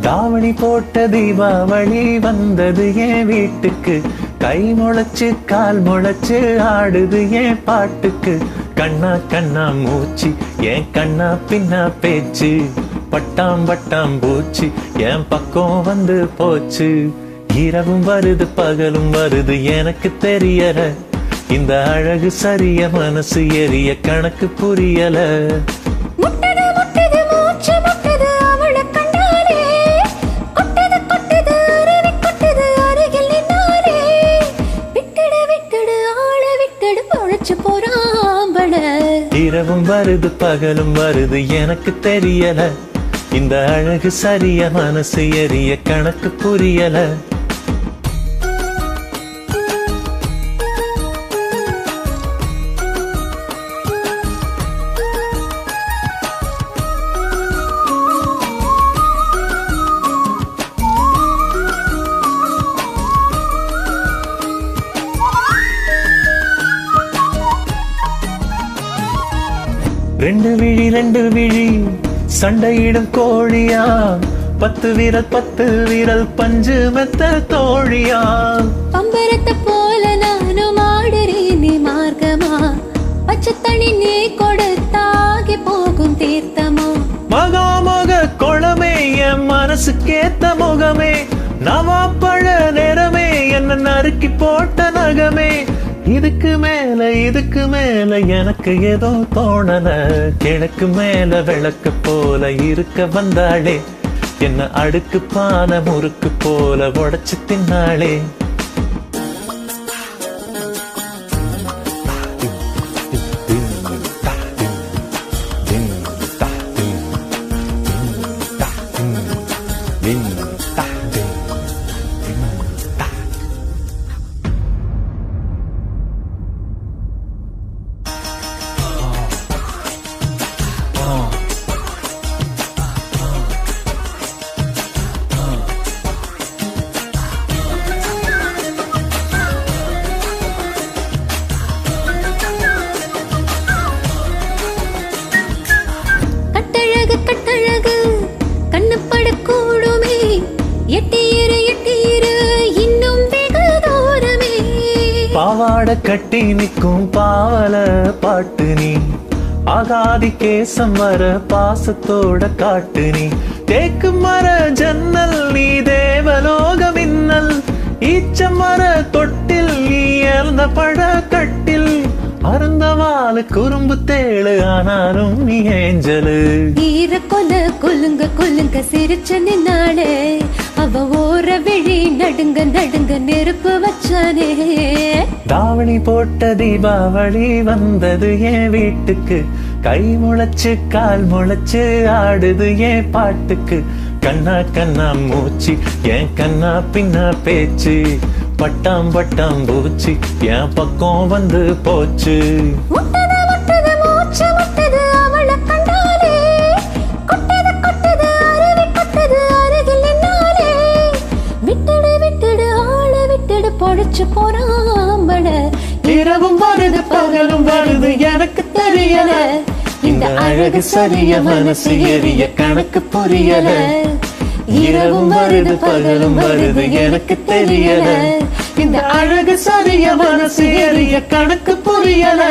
தாவணி போட்ட தீபாவளி வந்தது என் வீட்டுக்கு, கை முளைச்சு கால் முளைச்சு ஆடுது என் பாட்டுக்கு. கண்ணா கண்ணா மூச்சு என் கண்ணா பின்னா பேச்சு, பட்டாம் பட்டாம் பூச்சி என் பக்கம் வந்து போச்சு. இரவும் வருது பகலும் வருது எனக்கு தெரியல, இந்த அழகு சரிய மனசு எரிய கணக்கு புரியல. இரவும் வருது பகலும் வருது எனக்கு தெரியல, இந்த அழகு சரிய மனசு எரிய கணக்கு புரியல. ரெண்டு விழி சண்டையிடும் கோழியா, 10 விரல் பஞ்சு மெத்த தோழியா. பம்பரத்தை போல நானும் ஆடுறேன் நீ மார்க்கமா, பச்சை தண்ணி நீ கொடுத்தாகி போகும் தீர்த்தமா. மகாமக குளமே என் மனசுக்கேத்த முகமே, நவாப்பழ நேரமே என்ன நறுக்கி போட்ட நகமே. இதுக்கு மேல எனக்கு ஏதோ தோணல, கிழக்கு மேல விளக்கு போல இருக்க வந்தாளே, என்ன அடுக்கு பான முறுக்கு போல உடைச்சு தின்னாளே. கட்டழகு கண்ணு படக்கூடுமே, எட்டியிரு இன்னும் வெகு தூரமே. பாவாட கட்டி நிற்கும் பாவல பாட்டு நீ, ஆகாதி கேசம் வர பாசத்தோட காட்டு நீ. தேக்கு மர ஜன்னல் நீ தேவலோக மின்னல், ஈச்ச மர தொட்டில் நீ இறந்த பட கட்டில். அருந்தவாளு குறும்பு தேளு ஆனாலும் நீ ஏஞ்சலு. ஈர கொல்லுங்க சிரிச்ச நின்னாளே, அவ ஓர விழி நடுங்க நெருப்பு வச்சானே. தாவணி போட்ட தீபாவளி வந்தது என் வீட்டுக்கு, கை முளைச்சு கால் முளைச்சு ஆடுது என் பாட்டுக்கு. கண்ணா கண்ணா மூச்சு என் கண்ணா பின்னா பேச்சு, பட்டாம் பட்டாம் பூச்சி என் பக்கம் வந்து போச்சு. அவளை கண்டாலே கொட்டது அருவி கொட்டது அருகில் நின்னாலே. விட்டுடு ஆள விட்டுடு பொழிச்சு போறாம்பட. இரவும் வருது பகலும் வருது எனக்கு தெரியல, இந்த அழகு சரிய மனசு எரிய கணக்கு புரியல. இரவும் வருது பகலும் வருது எனக்கு தெரியல, இந்த அழகு சரிய மனசு எரிய கணக்கு புரியல.